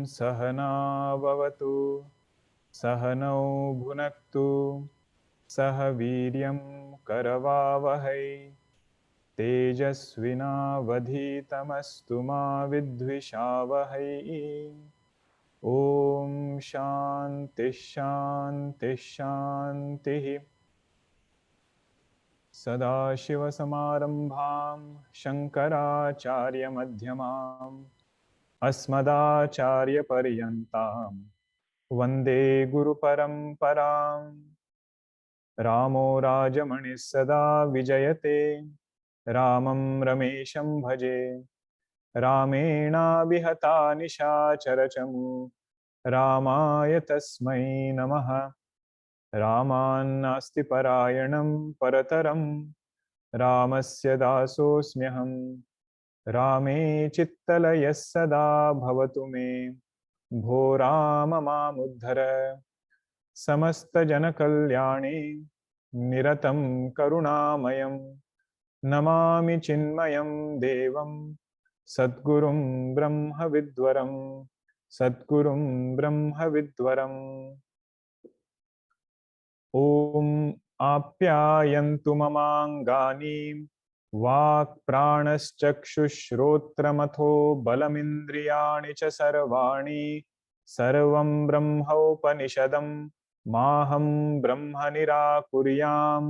सहना भवतु सहनौ भुनक्तु सह वीर्यं करवावहै तेजस्विनावधीतमस्तु मा विद्विषावहै। ॐ शान्ति शान्ति शान्तिः। सदाशिवसमारम्भां शङ्कराचार्यमध्यमाम् अस्मदाचार्यपर्यन्तां वन्दे गुरुपरम्पराम्। रामो राजमणिः सदा विजयते रामं रमेशं भजे रामेणाभिहता निशाचरचमु रामाय तस्मै नमः। रामान्नास्ति परायणं परतरं रामस्य दासोऽस्म्यहम्। रामे चित्तलयः सदा भवतु मे भो राम मामुद्धर। समस्तजनकल्याणे निरतं करुणामयं नमामि चिन्मयं देवं सद्गुरुं ब्रह्मविद्वरं सद्गुरुं ब्रह्मविद्वरम्। ॐ आप्यायन्तु ममाङ्गानि वाक् प्राणश्चक्षुश्रोत्रमथो बलमिन्द्रियाणि च सर्वाणि सर्वं ब्रह्मोपनिषदं माहं ब्रह्म निराकुर्यां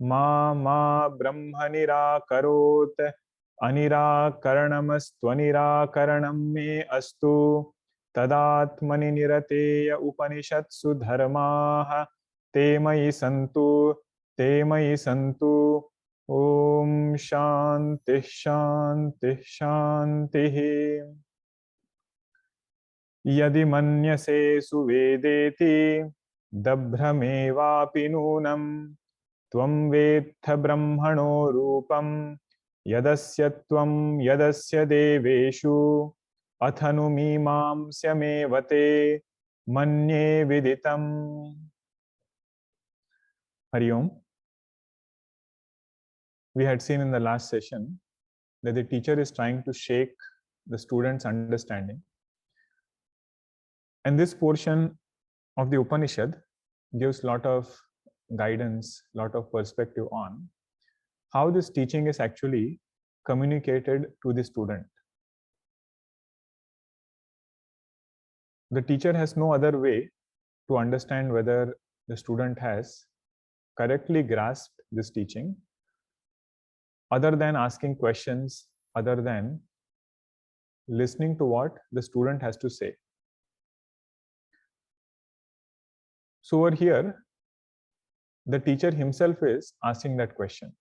मा ब्रह्म निराकरोत्। अनिराकरणमस्त्वनिराकरणं मे अस्तु तदात्मनि निरतेय उपनिषत्सु धर्माः ते मयि सन्तु ते मयि सन्तु। ॐ शान्ति शान्ति शान्तिः। यदि मन्यसे सुवेदेति दभ्रमेवापि नूनं त्वं वेत्थ ब्रह्मणो रूपं यदस्य त्वं यदस्य देवेषु अथनु मीमांस्यमेव ते मन्ये विदितम्। Hari Om. We had seen in the last session that the teacher is trying to shake the students' understanding. And this portion of the Upanishad gives a lot of guidance, lot of perspective on how this teaching is actually communicated to the student. The teacher has no other way to understand whether the student has correctly grasped this teaching other than asking questions, other than listening to what the student has to say. So over here, the teacher himself is asking that question.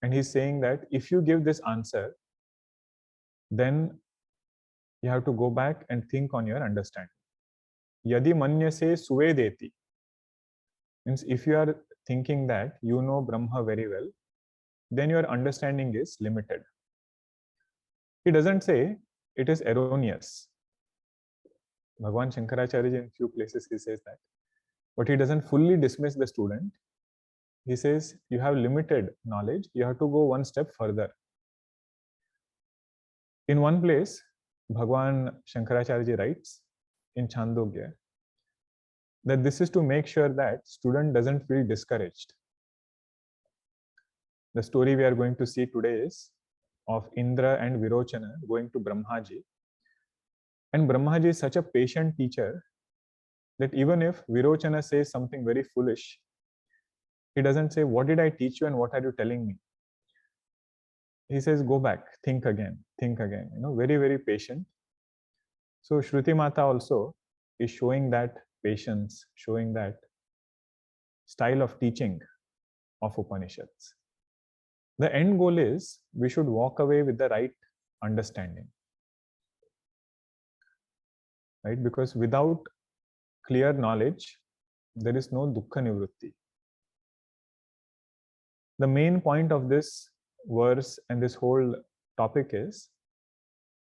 And he's saying that if you give this answer, then you have to go back and think on your understanding. Yadi manyase suvedeti means if you are thinking that you know Brahma very well, then your understanding is limited. He doesn't say it is erroneous. Bhagavan Shankara in few places he says that. But he doesn't fully dismiss the student. He says you have limited knowledge, you have to go one step further. In one place, Bhagavan Shankara writes in Chandogya that this is to make sure that student doesn't feel discouraged. The story we are going to see today is of Indra and Virochana going to Brahmaji. And Brahmaji is such a patient teacher that even if Virochana says something very foolish, he doesn't say, what did I teach you and what are you telling me? He says, go back, think again, very, very patient. So Shruti Mata also is showing that patience, showing that style of teaching of Upanishads. The end goal is we should walk away with the right understanding. Right? Because without clear knowledge, there is no dukkha nivritti. The main point of this verse and this whole topic is,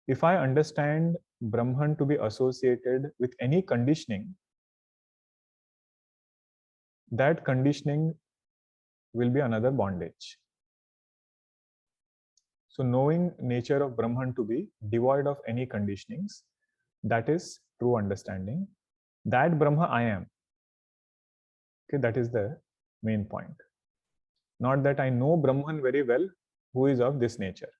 if I understand Brahman to be associated with any conditioning, that conditioning will be another bondage. So knowing nature of Brahman to be devoid of any conditionings That is true understanding. That Brahma I am. Okay, that is the main point. Not that I know Brahman very well, who is of this nature.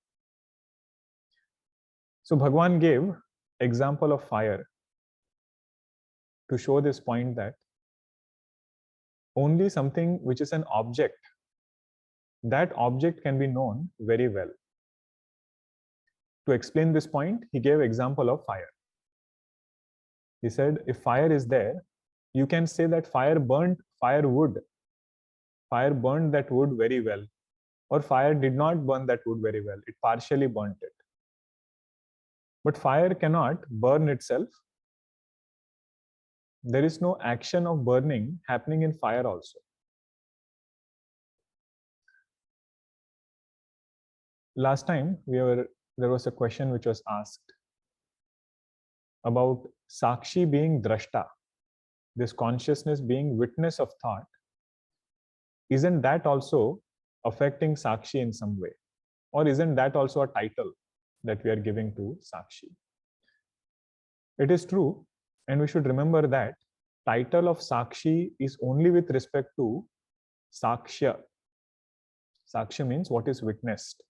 So Bhagavan gave example of fire to show this point that only something which is an object, that object can be known very well. To explain this point, he gave example of fire. He said, if fire is there, you can say that fire burned firewood. Fire burned that wood very well. Or fire did not burn that wood very well. It partially burnt it. But fire cannot burn itself. There is no action of burning happening in fire also. Last time there was a question which was asked about Sakshi being drashta, this consciousness being witness of thought. Isn't that also affecting Sakshi in some way? Or isn't that also a title that we are giving to Sakshi? It is true, and we should remember that title of Sakshi is only with respect to Sakshya. Sakshya means what is witnessed.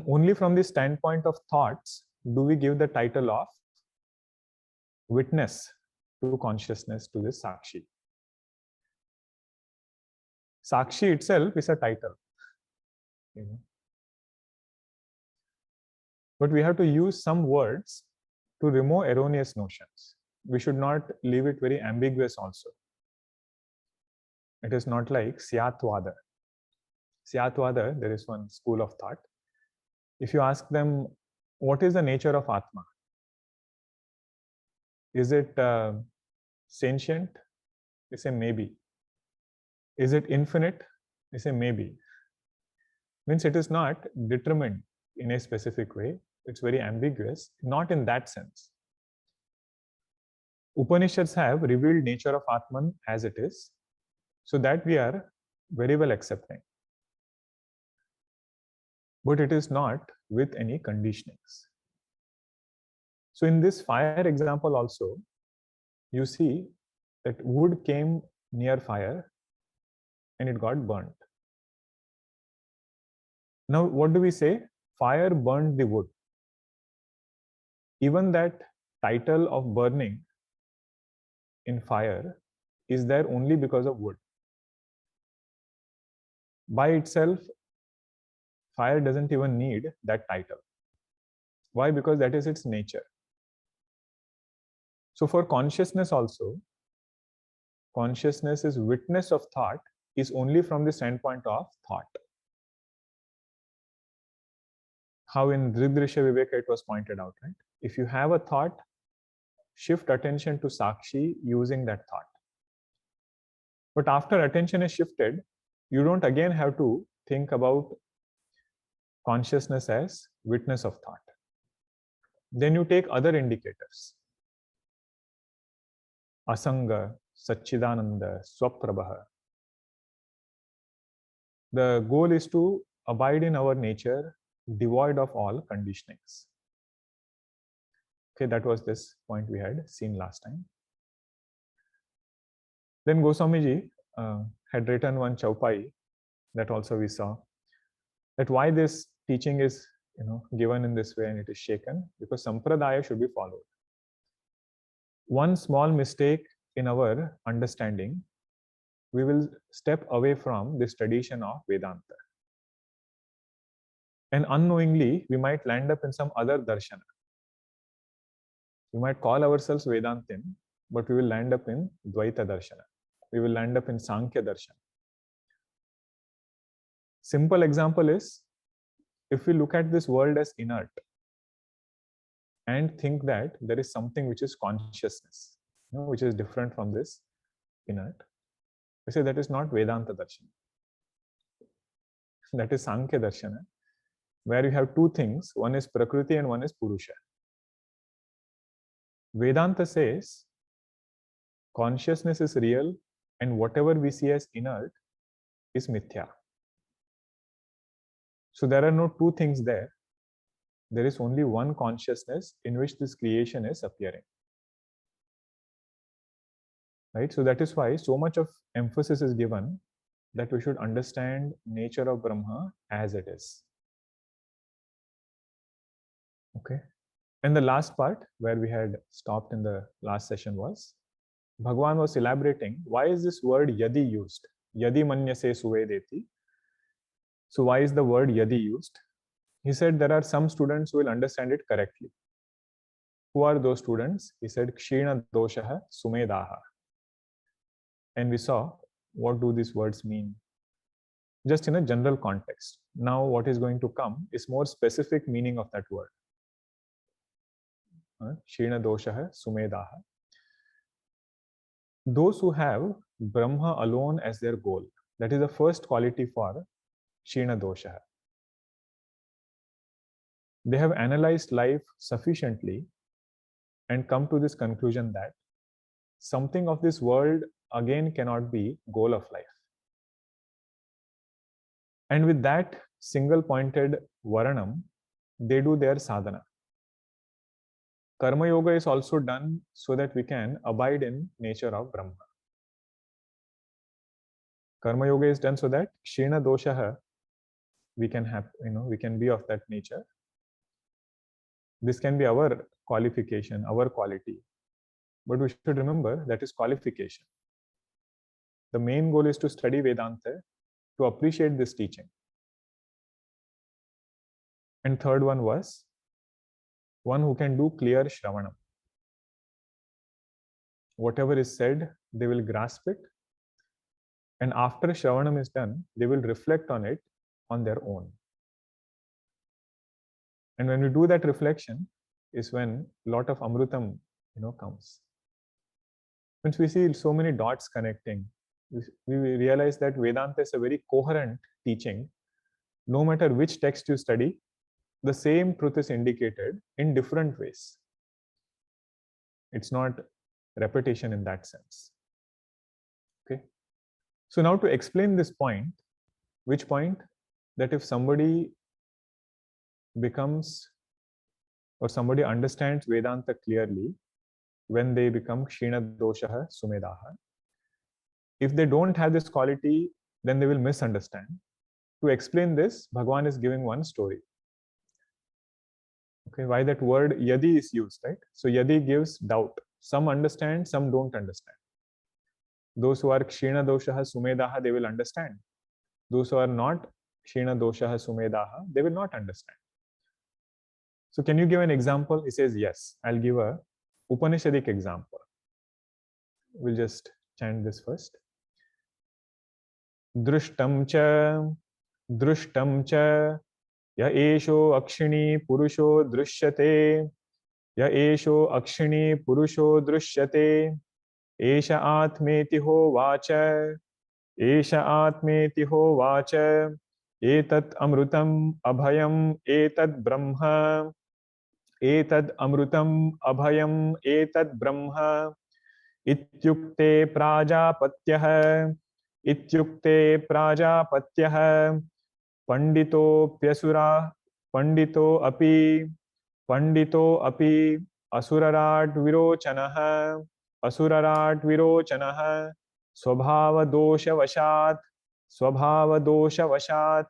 Only from the standpoint of thoughts do we give the title of witness to consciousness to this Sakshi. Sakshi itself is a title. But we have to use some words to remove erroneous notions. We should not leave it very ambiguous also. It is not like Syatvada. Syatvada, there is one school of thought. If you ask them, what is the nature of Atma? Is it sentient? They say maybe. Is it infinite? They say maybe. Means it is not determined in a specific way. It's very ambiguous, not in that sense. Upanishads have revealed nature of Atman as it is, so that we are very well accepting. But it is not with any conditionings. So in this fire example also, you see that wood came near fire and it got burnt. Now what do we say? Fire burned the wood. Even that title of burning in fire is there only because of wood. By itself, fire doesn't even need that title. Why? Because that is its nature. So for consciousness also, consciousness is witness of thought is only from the standpoint of thought. How in Dridrisha Viveka it was pointed out, right? If you have a thought, shift attention to Sakshi using that thought. But after attention is shifted, you don't again have to think about consciousness as witness of thought. Then you take other indicators. Asanga, Satchidananda, Swaprabha. The goal is to abide in our nature, devoid of all conditionings. Okay, that was this point we had seen last time. Then Goswamiji had written one chaupai that also we saw. That why this teaching is given in this way and it is shaken, because sampradaya should be followed. One small mistake in our understanding, we will step away from this tradition of Vedanta. And unknowingly, we might land up in some other darshana. We might call ourselves Vedantin, but we will land up in Dvaita darshana. We will land up in Sankhya darshana. Simple example is, if we look at this world as inert and think that there is something which is consciousness, which is different from this inert, we say that is not Vedanta darshana. That is Sankhya darshana, where you have two things, one is Prakriti and one is Purusha. Vedanta says consciousness is real and whatever we see as inert is mithya. So there are no two things there. there is only one consciousness in which this creation is appearing. Right? So that is why so much of emphasis is given that we should understand nature of Brahma as it is. Okay. And the last part where we had stopped in the last session was Bhagavan was elaborating why is this word yadi used? Yadi manyase suvedeti. So why is the word yadi used? He said there are some students who will understand it correctly. Who are those students? He said kshina dosha sumedaha. And we saw what do these words mean just in a general context. Now what is going to come is more specific meaning of that word. Kshina dosha sumedaha. Those who have Brahma alone as their goal, that is the first quality for kshina dosha. They have analyzed life sufficiently and come to this conclusion that something of this world again cannot be goal of life. And with that single pointed varanam, they do their sadhana. Karma yoga is also done so that we can abide in nature of Brahma. Karma yoga is done so that kshina dosha we can have, we can be of that nature. This can be our qualification, our quality. But we should remember that is qualification. The main goal is to study Vedanta, to appreciate this teaching. And third one was one who can do clear sravanam. Whatever is said, they will grasp it. And after shravanam is done, they will reflect on it on their own. And when we do that reflection is when a lot of amrutam, comes. Once we see so many dots connecting, we realize that Vedanta is a very coherent teaching. No matter which text you study, the same truth is indicated in different ways. It's not repetition in that sense. Okay. So now to explain this point, which point? That if somebody becomes or somebody understands Vedanta clearly, when they become kshina dosha sumedaha, if they don't have this quality, then they will misunderstand. To explain this, Bhagavan is giving one story. Okay, why that word yadi is used, right? So yadi gives doubt. Some understand, some don't understand. Those who are kshina dosha sumedaha, they will understand. Those who are not kshina dosha sumedaha, they will not understand. So can you give an example? He says, yes, I'll give a Upanishadic example. We'll just chant this first. Drushtam cha ya esho akshini purusho drishyate ya esho akshini purusho drishyate esha atmeti ho vacha etat amrutam abhayam etat brahma etad amrutam abhayam etad brahma ityukte prajapatyah pandito api asurarat virochanaha svabhava dosha vashat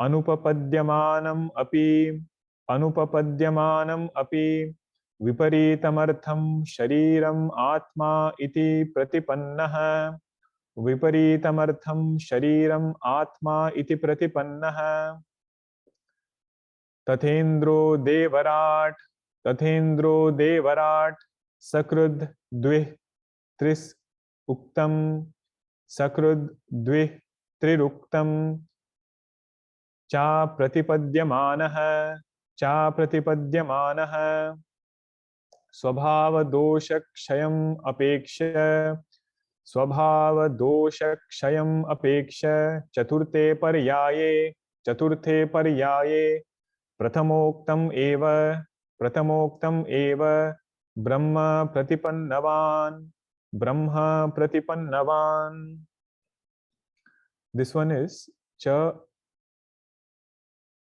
anupapadyamanam api viparitam shariram atma iti pratipannah tathendro devarat sakrud dvih triruktam cha pratipadyamanah svabhava dosha kshayam apeksha chaturthe paryaye pratamoktam eva brahma pratipannavan. This one is cha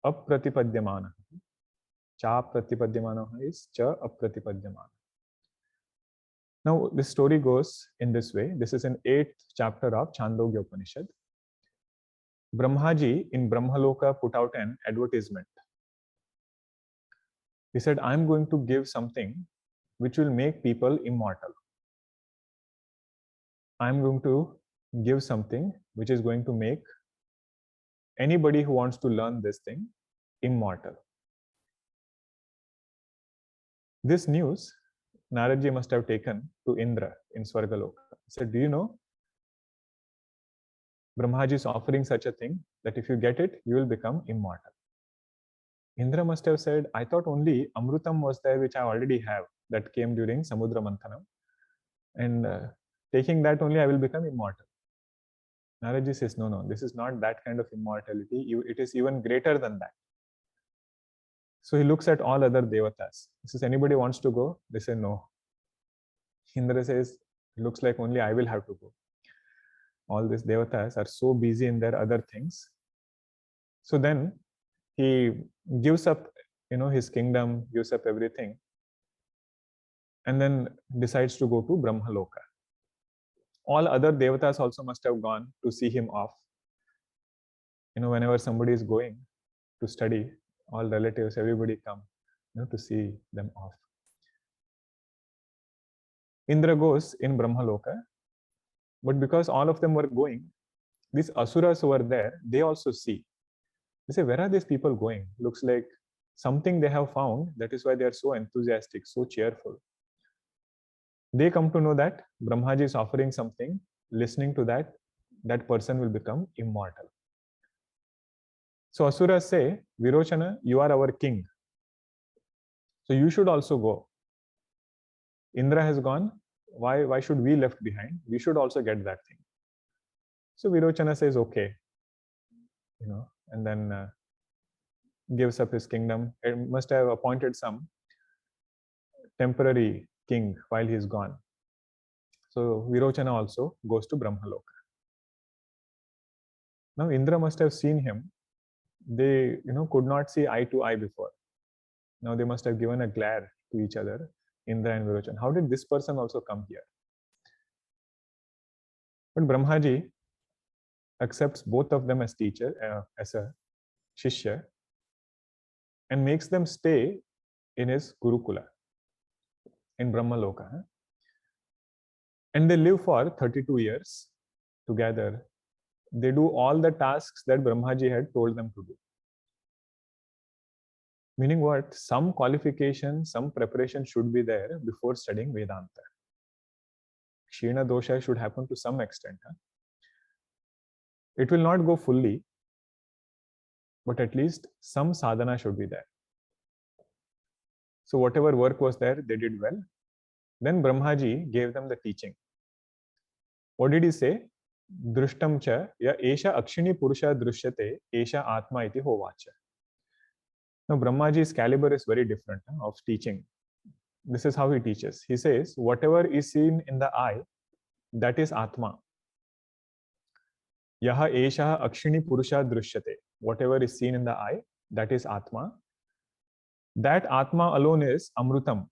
apratipadyamana. Cha pratipadyamana is cha apratipadyamana. Now, this story goes in this way. This is an 8th chapter of Chandogya Upanishad. Brahmaji in Brahmaloka put out an advertisement. He said, I'm going to give something which will make people immortal. I'm going to give something which is going to make anybody who wants to learn this thing immortal. This news, Naradji must have taken to Indra in Swargaloka. He said, do you know, Brahmaji is offering such a thing that if you get it, you will become immortal. Indra must have said, I thought only Amrutam was there, which I already have, that came during Samudra Manthanam. And taking that only, I will become immortal. Naradji says, no, this is not that kind of immortality. It is even greater than that. So he looks at all other devatas. He says, anybody wants to go? They say, no. Indra says, looks like only I will have to go. All these devatas are so busy in their other things. So then he gives up, his kingdom, gives up everything, and then decides to go to Brahmaloka. All other devatas also must have gone to see him off. Whenever somebody is going to study, all relatives, everybody come, to see them off. Indra goes in Brahmaloka, but because all of them were going, these asuras who were there, they also see. They say, where are these people going? Looks like something they have found. That is why they are so enthusiastic, so cheerful. They come to know that Brahmaji is offering something. Listening to that, that person will become immortal. So asuras say, Virochana, you are our king. So you should also go. Indra has gone. Why should we left behind? We should also get that thing. So Virochana says, okay. And then gives up his kingdom. It must have appointed some temporary king while he is gone. So Virochana also goes to Brahmaloka. Now Indra must have seen him. They could not see eye to eye before. Now they must have given a glare to each other, Indra and Virochana. How did this person also come here? But Brahmaji accepts both of them as teacher, as a shishya, and makes them stay in his Gurukula, in Brahmaloka. And they live for 32 years together. They do all the tasks that Brahmaji had told them to do. Meaning what? Some qualification, some preparation should be there before studying Vedanta. Kshina dosha should happen to some extent. It will not go fully, but at least some sadhana should be there. So whatever work was there, they did well. Then Brahmaji gave them the teaching. What did he say? Drushtam cha ya esha akshini purusha drushyate esha atma iti hovacha. Now Brahmaji's caliber is very different of teaching. This is how he teaches. He says, whatever is seen in the eye, that is atma. Yaha esha akshini purusha drushyate. Whatever is seen in the eye, that is atma. That atma alone is amrutam.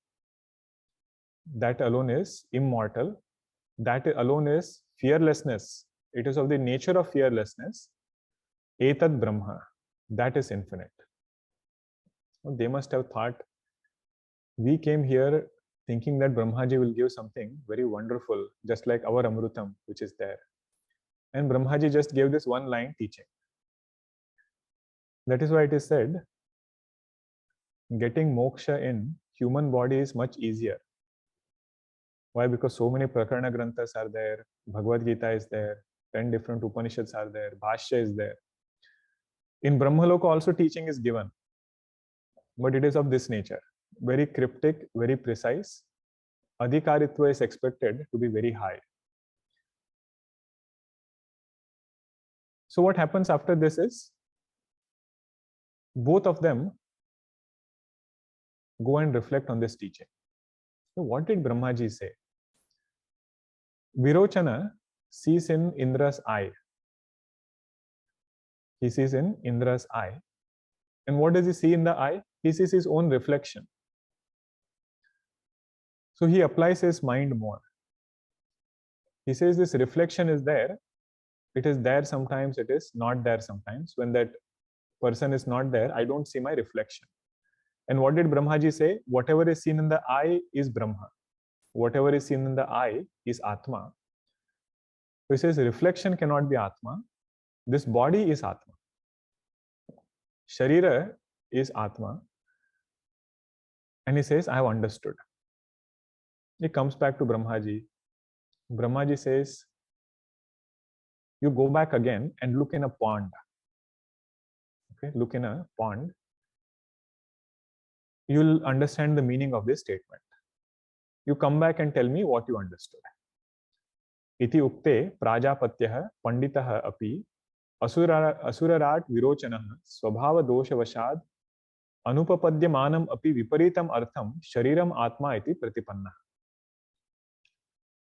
That alone is immortal. That alone is fearlessness. It is of the nature of fearlessness. Etad Brahma. That is infinite. They must have thought, we came here thinking that Brahmaji will give something very wonderful, just like our Amrutam, which is there. And Brahmaji just gave this one line teaching. That is why it is said, getting moksha in human body is much easier. Why? Because so many Prakarana Granthas are there, Bhagavad Gita is there, 10 different Upanishads are there, Bhashya is there. In Brahmaloka also teaching is given, but it is of this nature. Very cryptic, very precise. Adhikaritva is expected to be very high. So what happens after this is, both of them go and reflect on this teaching. So what did Brahmaji say? Virochana sees in Indra's eye. He sees in Indra's eye. And what does he see in the eye? he sees his own reflection. So he applies his mind more. He says this reflection is there. It is there sometimes, it is not there sometimes. When that person is not there, I don't see my reflection. And what did Brahmaji say? Whatever is seen in the eye is Brahma. Whatever is seen in the eye is Atma. So he says reflection cannot be Atma. This body is Atma. Sharira is Atma. And he says, I have understood. He comes back to Brahmaji. Brahmaji says, you go back again and look in a pond. Okay, look in a pond. You'll understand the meaning of this statement. You come back and tell me what you understood. Iti ukte prajapatyah panditah api asurarat virochana svabhava dosha vashad anupapadyamanam api viparitam artham shariram atma iti pratipanna.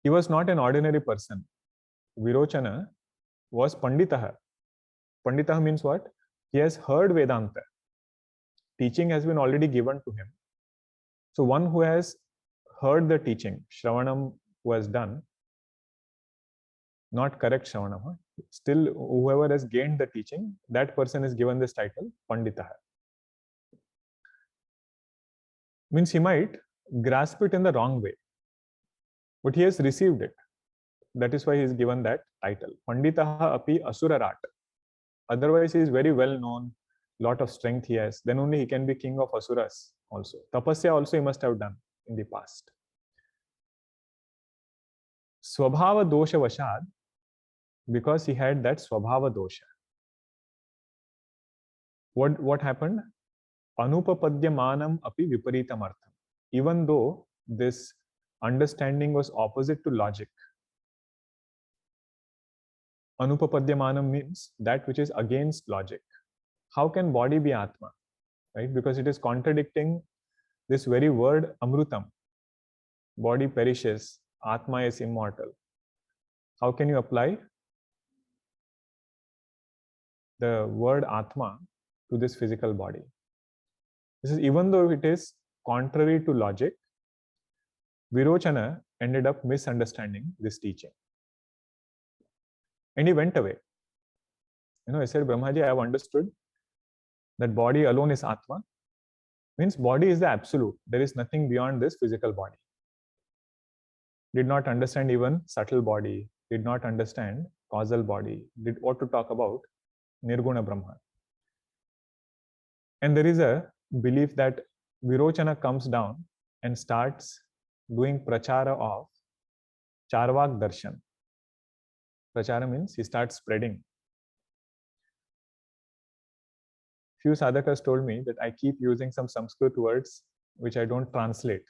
He was not an ordinary person. Virochana was panditah. Panditah means what? He has heard Vedanta. Teaching has been already given to him. So one who has heard the teaching, sravanam, who has done, not correct sravanam, still whoever has gained the teaching, that person is given this title, panditah. Means he might grasp it in the wrong way, but he has received it. That is why he is given that title. Panditah api asurarat. Otherwise, he is very well known, lot of strength he has. Then only he can be king of asuras also. Tapasya also he must have done in the past. Svabhava dosha vashad, because he had that svabhava dosha. What happened? Anupapadyamanam api viparitam artham. Even though this understanding was opposite to logic. Anupapadyamanam means that which is against logic. How can body be Atma? Right? Because it is contradicting this very word Amrutam. Body perishes, Atma is immortal. How can you apply the word Atma to this physical body? This is even though it is contrary to logic, Virochana ended up misunderstanding this teaching. And he went away. He said, Brahmaji, I have understood that body alone is Atma. Means body is the absolute. There is nothing beyond this physical body. Did not understand even subtle body. Did not understand causal body. Did what to talk about Nirguna Brahman. And there is a belief that Virochana comes down and starts doing prachara of Charvak Darshan. Prachara means he starts spreading. Few sadhakas told me that I keep using some Sanskrit words which I don't translate.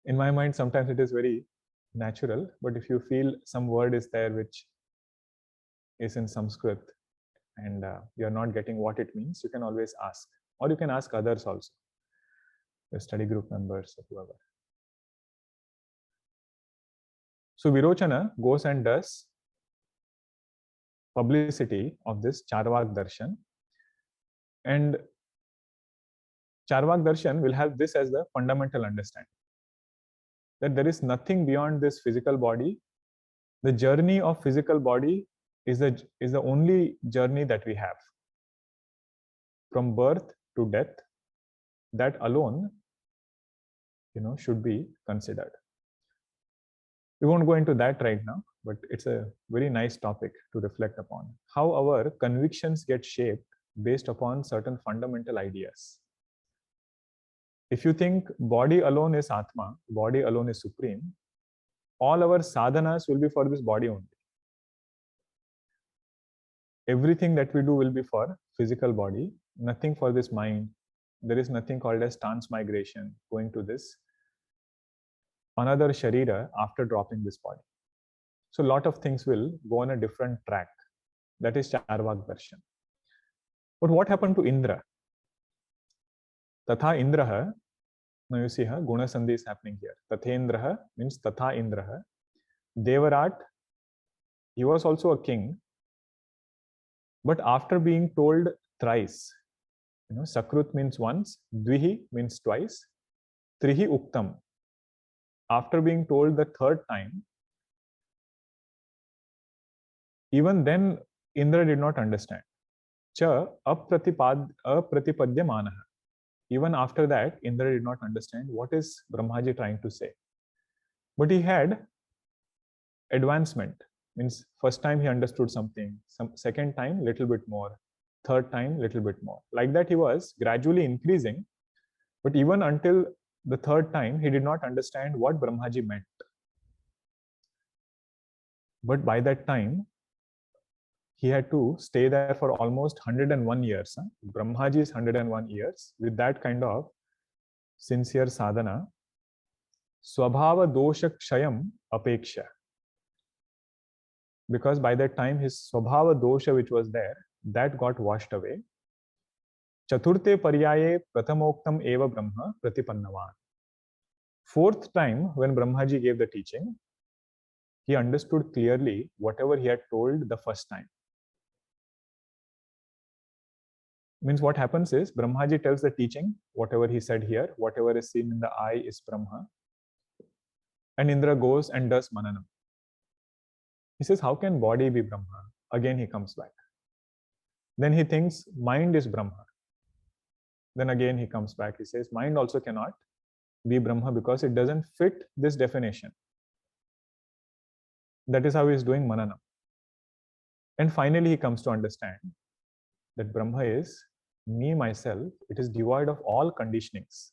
In my mind, sometimes it is very natural, but if you feel some word is there which is in Sanskrit and you are not getting what it means, you can always ask. Or you can ask others also, the study group members or whoever. So Virochana goes and does publicity of this Charvak Darshan. And Charvak Darshan will have this as the fundamental understanding, that there is nothing beyond this physical body. The journey of physical body is the only journey that we have. From birth to death, that alone, should be considered. We won't go into that right now, but it's a very nice topic to reflect upon. How our convictions get shaped based upon certain fundamental ideas. If you think body alone is Atma, body alone is supreme, all our sadhanas will be for this body only. Everything that we do will be for physical body, nothing for this mind. There is nothing called as transmigration, going to this another sharira after dropping this body. So a lot of things will go on a different track. That is Charvak Darshan. But what happened to Indra? Tatha Indraha. Now you see, Guna Sandhi is happening here. Tathendraha means Tatha Indraha. Devarat, he was also a king. But after being told thrice Sakrut means once, Dvihi means twice, Trihi Uktam. After being told the third time, even then Indra did not understand. Cha apratipadyamanaha. Even after that, Indra did not understand what is Brahmaji trying to say. But he had advancement. Means first time he understood something, second time little bit more, third time little bit more. Like that he was gradually increasing. But even until the third time, he did not understand what Brahmaji meant. But by that time, he had to stay there for almost 101 years. Brahmaji is 101 years. With that kind of sincere sadhana, svabhava dosha kshayam apeksha. Because by that time, his svabhava dosha which was there, that got washed away. Chaturte paryaye pratamoktam eva brahma pratipannavan. Fourth time, when Brahmaji gave the teaching, he understood clearly whatever he had told the first time. Means what happens is Brahmaji tells the teaching, whatever he said here, whatever is seen in the eye is Brahma. And Indra goes and does mananam. He says, how can body be Brahma? Again he comes back. Then he thinks mind is Brahma. Then again he comes back. He says mind also cannot be Brahma because it doesn't fit this definition. That is how he is doing mananam. And finally he comes to understand that Brahma is me, myself. It is devoid of all conditionings.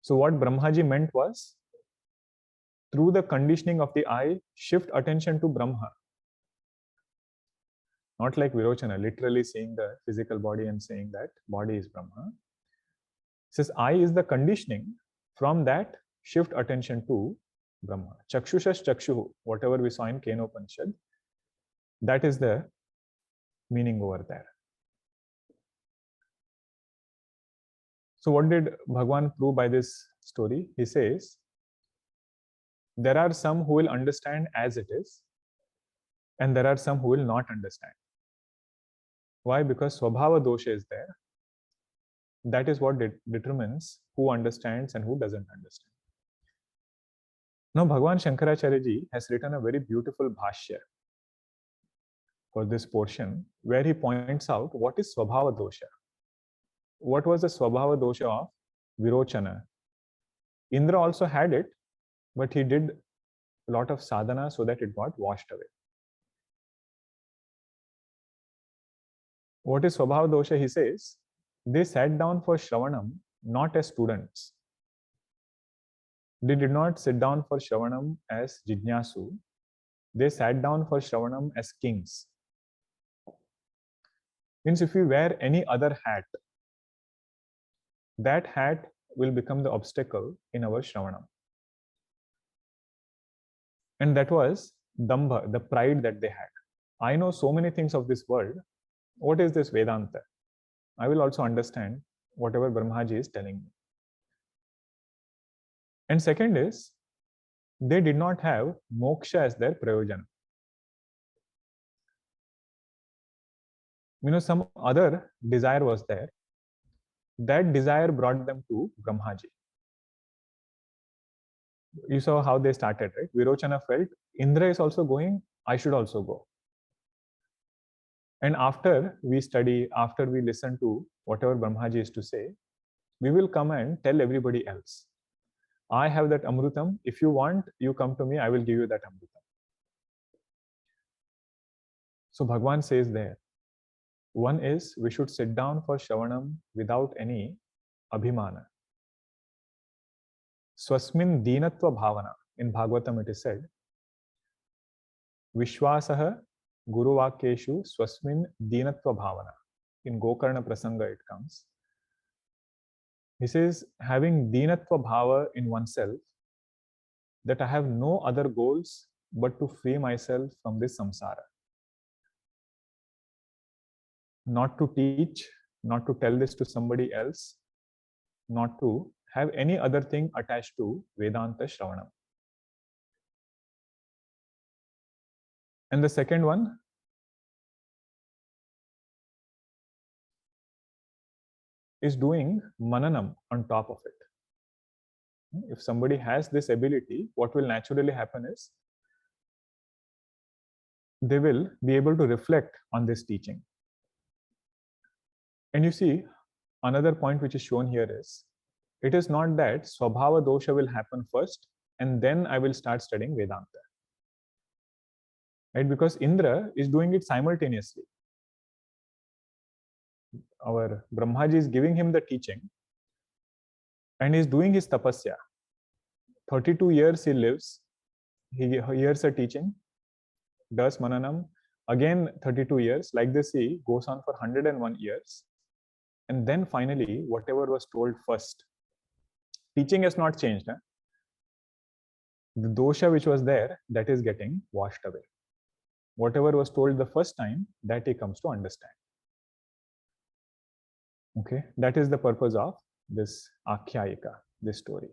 So what Brahmaji meant was, through the conditioning of the eye, shift attention to Brahma. Not like Virochana, literally seeing the physical body and saying that body is Brahma. It says eye is the conditioning. From that, shift attention to Brahma. Chakshushas chakshuhu, whatever we saw in Kenopanishad, that is the meaning over there. So what did Bhagavan prove by this story? He says, there are some who will understand as it is, and there are some who will not understand. Why? Because svabhava dosha is there. That is what determines who understands and who doesn't understand. Now, Bhagavan Shankaracharya ji has written a very beautiful bhashya for this portion, where he points out what is svabhava dosha. What was the svabhava dosha of Virochana? Indra also had it, but he did a lot of sadhana so that it got washed away. What is svabhava dosha? He says, they sat down for shravanam not as students. They did not sit down for shravanam as jijnasu. They sat down for shravanam as kings. Means if we wear any other hat, that hat will become the obstacle in our shravanam. And that was dambha, the pride that they had. I know so many things of this world. What is this Vedanta? I will also understand whatever Brahmaji is telling me. And second is, they did not have moksha as their prayojana. Some other desire was there. That desire brought them to Brahmaji. You saw how they started, right? Virochana felt, Indra is also going, I should also go. And after we study, after we listen to whatever Brahmaji is to say, we will come and tell everybody else. I have that amrutam. If you want, you come to me, I will give you that amrutam. So Bhagavan says there, one is we should sit down for Shravanam without any abhimana. Swasmin dinatva bhavana. In Bhagavatam it is said, Vishwasaha Guruvakeshu Swasmin dinatva bhavana. In Gokarna Prasanga it comes. He says, having dinatva bhava in oneself, that I have no other goals but to free myself from this samsara. Not to teach, not to tell this to somebody else, not to have any other thing attached to Vedanta Shravanam. And the second one, is doing mananam on top of it. If somebody has this ability, what will naturally happen is they will be able to reflect on this teaching. And you see, another point which is shown here is, it is not that svabhava dosha will happen first and then I will start studying Vedanta. Right? Because Indra is doing it simultaneously. Our Brahmaji is giving him the teaching and he is doing his tapasya. 32 years he lives, he hears a teaching, does mananam, again 32 years, like this he goes on for 101 years. And then finally, whatever was told first, teaching has not changed. Huh? The dosha which was there, that is getting washed away. Whatever was told the first time, that he comes to understand. Okay, that is the purpose of this akhyayika, this story.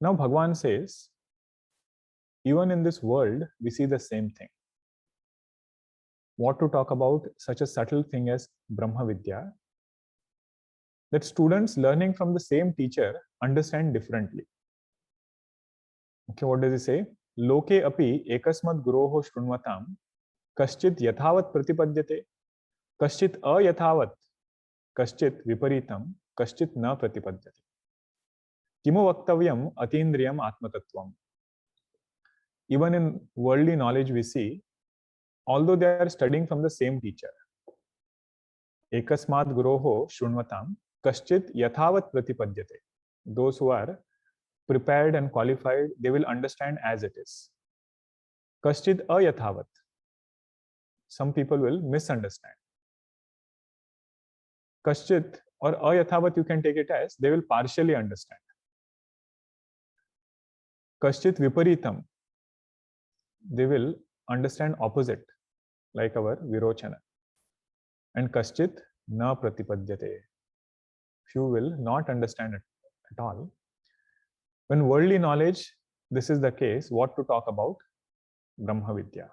Now Bhagavan says, even in this world, we see the same thing. What to talk about such a subtle thing as Brahma Vidya, that students learning from the same teacher understand differently. Okay, what does he say? Loke api ekasmat guroho shrunvatam kaschit yathavat pratipadyate kaschit ayathavat kaschit viparitam kaschit na pratipadyate kimu vaktavyam atindriyam atmatattvam. Even in worldly knowledge we see, although they are studying from the same teacher, ekasmat guroho shrunvatam kaschit yathavat pratipadyate. Those who are prepared and qualified, they will understand as it is. Kaschit ayathavat. Some people will misunderstand. Kaschit or ayathavat, you can take it as they will partially understand. Kaschit viparitam, they will understand opposite, like our Virochana. And kaschit na pratipadyate. Few will not understand it at all. When worldly knowledge, this is the case, what to talk about? Brahma Vidya.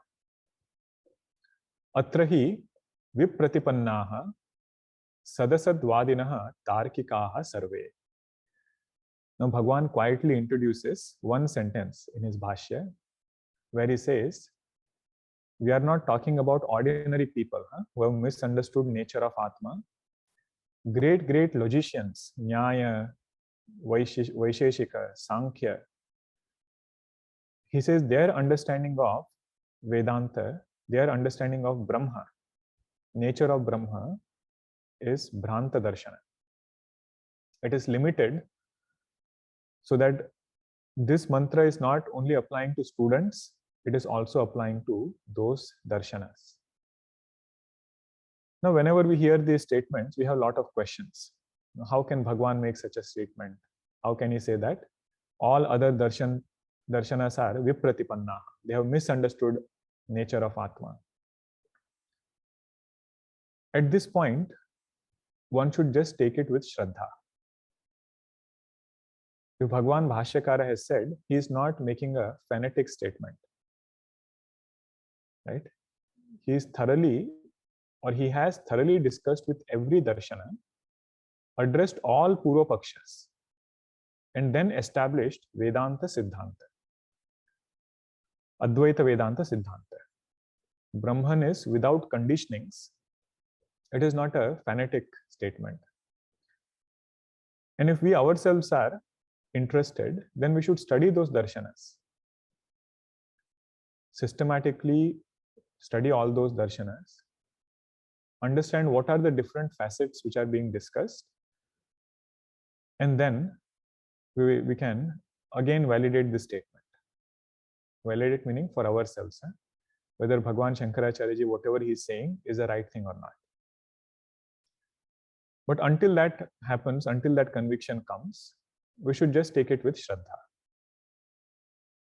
Atrahi vipratipannaha sadasadvadinaha tarkikaha sarve. Now Bhagavan quietly introduces one sentence in his Bhashya where he says, we are not talking about ordinary people who have misunderstood nature of Atma. Great logicians, Nyaya, Vaisheshika, Sankhya, he says their understanding of Vedanta, their understanding of Brahma, nature of Brahma, is Bhranta Darshana. It is limited so that this mantra is not only applying to students, it is also applying to those darshanas. Now, whenever we hear these statements, we have a lot of questions. How can Bhagavan make such a statement? How can he say that all other darshanas are vipratipanna? They have misunderstood nature of Atma. At this point, one should just take it with Shraddha. If Bhagavan Bhashyakar has said, he is not making a phonetic statement. Right? He is thoroughly, or he has thoroughly discussed with every darshana, addressed all Purva Pakshas, and then established Vedanta Siddhanta. Advaita Vedanta Siddhanta. Brahman is without conditionings. It is not a phonetic statement. And if we ourselves are interested, then we should study those darshanas. Systematically study all those darshanas. Understand what are the different facets which are being discussed. And then we can again validate this statement. Validate meaning for ourselves. Whether Bhagavan Shankaracharya ji, whatever he is saying, is the right thing or not. But until that happens, until that conviction comes, we should just take it with Shraddha.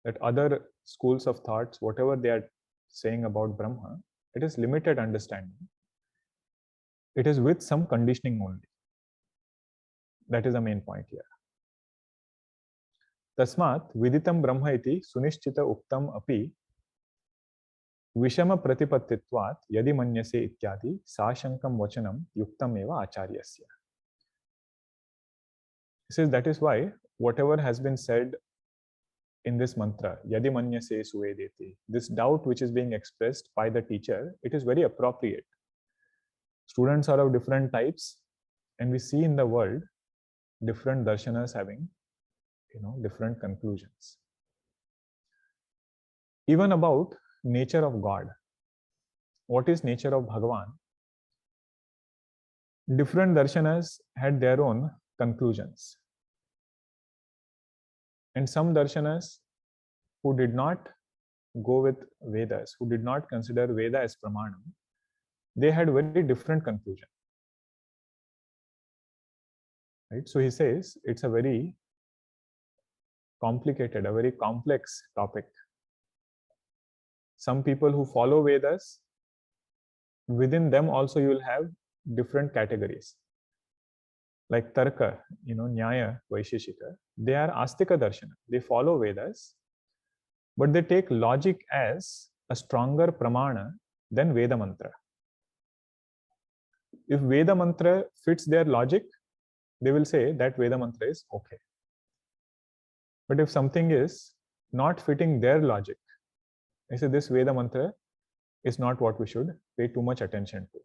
That other schools of thoughts, whatever they are saying about Brahma, it is limited understanding. It is with some conditioning only. That is the main point here. Tasmat viditam brahma iti sunishchita uktam api विषम प्रतिपत्तित्वात् यदि मन्यसे इत्यादि साशंकम वचनम युक्तम eva acharyasya. He says that is why whatever has been said in this mantra, yadi manyase suvedeti, this doubt which is being expressed by the teacher, it is very appropriate. Students are of different types, and we see in the world different darshanas having, different conclusions. Even about nature of God, what is nature of Bhagavan? Different darshanas had their own conclusions. And some darshanas who did not go with Vedas, who did not consider Veda as Pramanam, they had very different conclusion. Right? So he says it's a very complicated, a very complex topic. Some people who follow Vedas, within them also you will have different categories. Like Tarka, Nyaya, Vaisheshika, they are Astika Darshana. They follow Vedas, but they take logic as a stronger pramana than Veda mantra. If Veda mantra fits their logic, they will say that Veda mantra is okay. But if something is not fitting their logic, they say this Veda mantra is not what we should pay too much attention to.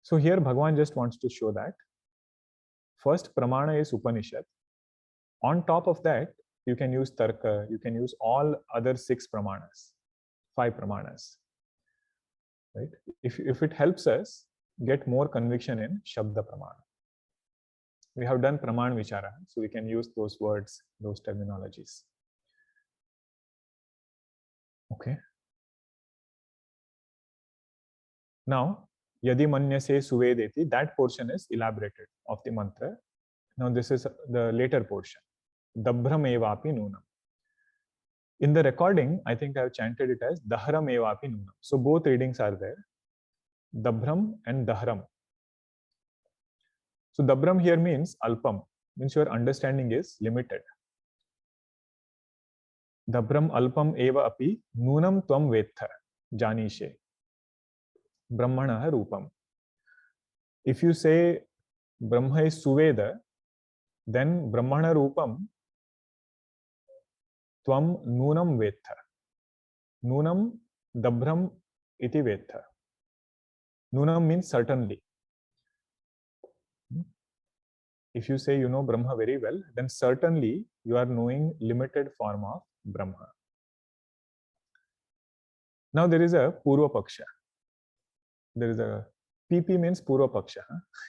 So here Bhagavan just wants to show that first pramana is Upanishad. On top of that, you can use Tarka, you can use all other 6 pramanas, 5 pramanas. Right? If it helps us get more conviction in Shabda Pramana. We have done Praman Vichara, so we can use those words, those terminologies. Okay. Now, yadi manyase suvedeti, that portion is elaborated of the mantra. Now, this is the later portion. Dabhram evapi nunam. In the recording, I think I have chanted it as Dahram evapi nunam. So both readings are there. Dabhram and Dahram. So Dabhram here means Alpam, means your understanding is limited. Dabhram Alpam eva api nunam tvam vetha janishe. Brahmana Rupam. If you say Brahma is Suveda, then Brahmana Rupam Tvam Nunam Vetha. Nunam Dabhram iti Vetha. Nunam means certainly. If you say you know Brahma very well, then certainly you are knowing limited form of Brahma. Now there is a Purva Paksha. There is a PP means Purva Paksha.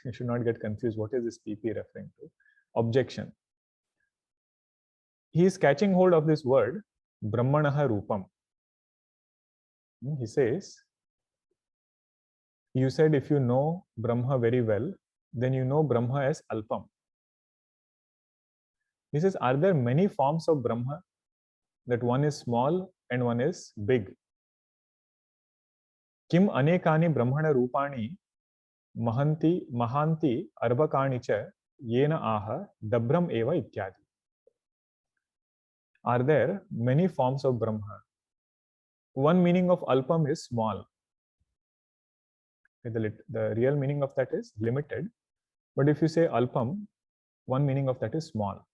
You should not get confused. What is this PP referring to? Objection. He is catching hold of this word, Brahmanaha Rupam. He says, you said if you know Brahma very well, then you know Brahma as Alpam. He says, are there many forms of Brahma? That one is small and one is big. Kim anekani brahmana rupani mahanti arbakani cha yena aha dabram eva ityadi. Are there many forms of Brahma? One meaning of Alpam is small. The real meaning of that is limited. But if you say Alpam, one meaning of that is small.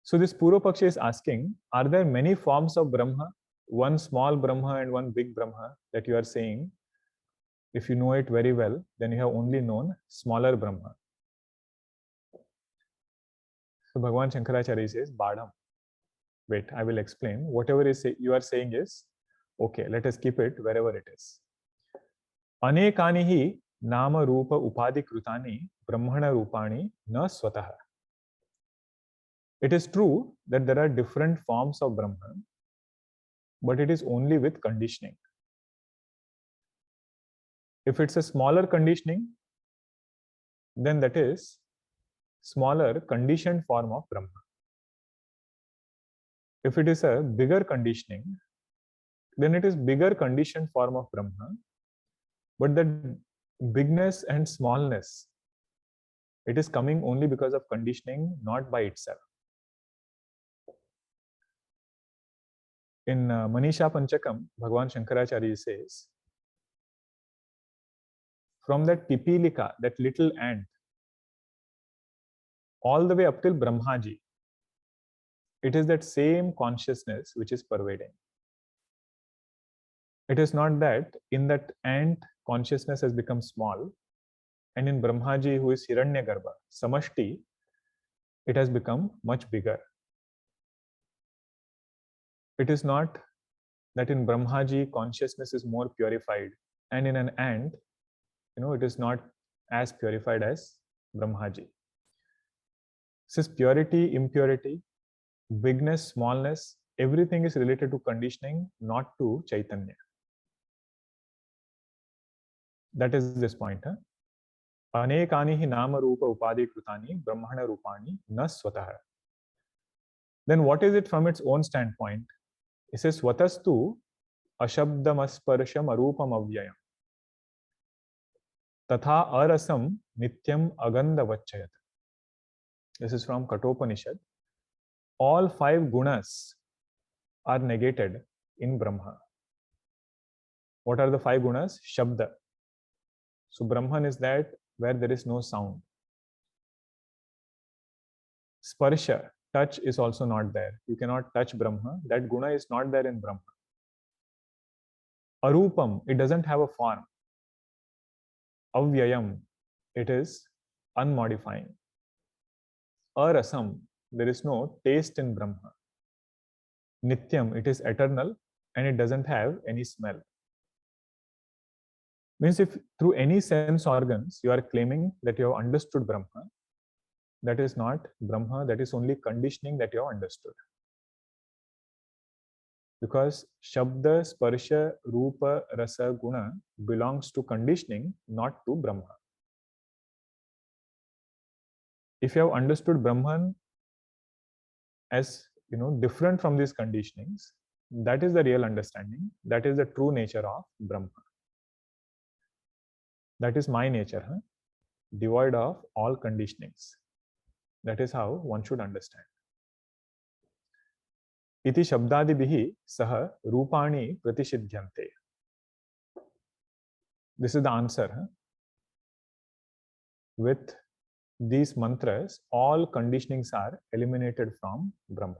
So this Purva Paksha is asking, are there many forms of Brahma? One small Brahma and one big Brahma that you are saying. If you know it very well, then you have only known smaller Brahma. So Bhagavan Shankaracharya says, Badham. Wait, I will explain. Whatever you are saying is, okay, let us keep it wherever it is. Anekani hi nama rupa upadi krutani brahmana rupani na swataha. It is true that there are different forms of Brahman, but it is only with conditioning. If it's a smaller conditioning, then that is smaller conditioned form of Brahman. If it is a bigger conditioning, then it is bigger conditioned form of Brahman, but that bigness and smallness, it is coming only because of conditioning, not by itself. In Manisha Panchakam, Bhagavan Shankaracharya says, from that pipilika, that little ant, all the way up till Brahmaji, it is that same consciousness which is pervading. It is not that in that ant consciousness has become small, and in Brahmaji, who is Hiranyagarbha, Samashti, it has become much bigger. It is not that in Brahmaji consciousness is more purified, and in an ant, it is not as purified as Brahmaji. This is purity, impurity, bigness, smallness, everything is related to conditioning, not to Chaitanya. That is this point. Anekani hi nama rupa upadi krutani brahmana rupani na swataha. Then what is it from its own standpoint? It says swatastu ashabdamasparsham arupam avyayam tatha arasam nityam agandavachayat. This is from Kenopanishad. All 5 gunas are negated in Brahma. What are the 5 gunas? Shabda. So Brahman is that where there is no sound. Sparsha, touch, is also not there. You cannot touch Brahma. That guna is not there in Brahma. Arupam, it doesn't have a form. Avyayam, it is unmodifying. Arasam, there is no taste in Brahma. Nityam, it is eternal and it doesn't have any smell. Means if through any sense organs you are claiming that you have understood Brahma, that is not Brahma, that is only conditioning that you have understood. Because Shabda, Sparsha, Rupa, Rasa, Guna belongs to conditioning, not to Brahma. If you have understood Brahman as different from these conditionings, that is the real understanding. That is the true nature of Brahma. That is my nature, devoid of all conditionings. That is how one should understand. Iti shabdadibihi saha rupani pratishidyante. This is the answer. With these mantras, all conditionings are eliminated from Brahma.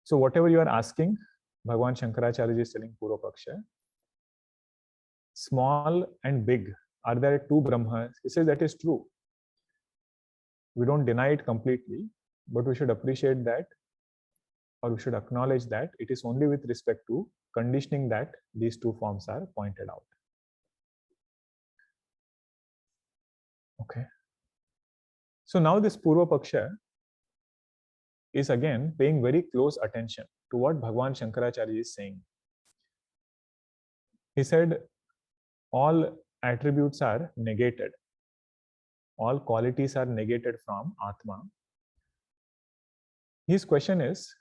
So whatever you are asking, Bhagavan Shankaracharya is telling Purva Paksha, small and big, are there 2 Brahmas? He says that is true. We don't deny it completely, but we should appreciate that, or we should acknowledge that it is only with respect to conditioning that these 2 forms are pointed out. Okay. So now this Purva Paksha is again paying very close attention to what Bhagavan Shankaracharya is saying. He said all attributes are negated. All qualities are negated from Atma. His question is,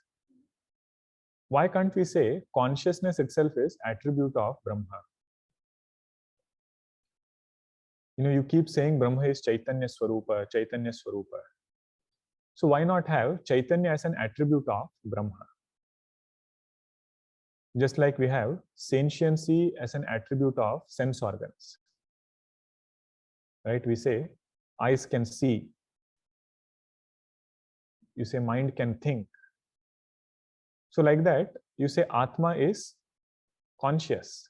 why can't we say consciousness itself is attribute of Brahma? You keep saying Brahma is Chaitanya Swarupa, Chaitanya Swarupa. So why not have Chaitanya as an attribute of Brahma? Just like we have sentiency as an attribute of sense organs. Right? We say eyes can see. You say mind can think. So like that, you say Atma is conscious.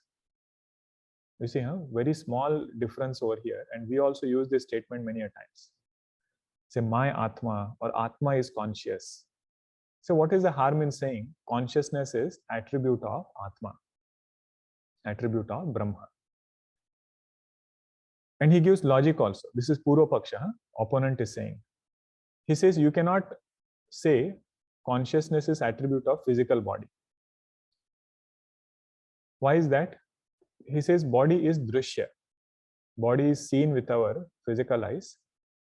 You see, very small difference over here. And we also use this statement many a times. Say my Atma or Atma is conscious. So what is the harm in saying consciousness is attribute of Atma, attribute of Brahma? And he gives logic also. This is Purva Paksha, opponent is saying. He says you cannot say consciousness is attribute of physical body. Why is that? He says body is drishya. Body is seen with our physical eyes.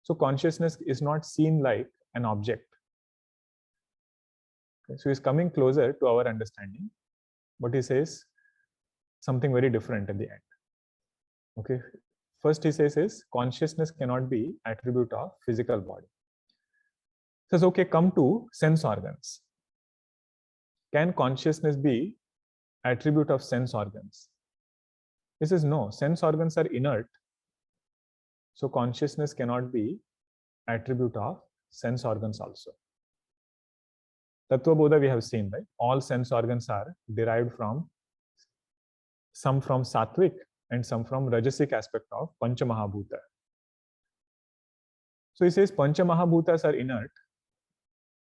So consciousness is not seen like an object. Okay, so he's coming closer to our understanding, but he says something very different at the end. Okay. First he says is consciousness cannot be attribute of physical body. He says, okay, come to sense organs. can consciousness be attribute of sense organs? This is no. Sense organs are inert, so consciousness cannot be attribute of sense organs also. Tattva Bodha we have seen, right? All sense organs are derived from some from sattvic and some from rajasic aspect of Pancha Mahabhuta. So he says Pancha Mahabhutas are inert.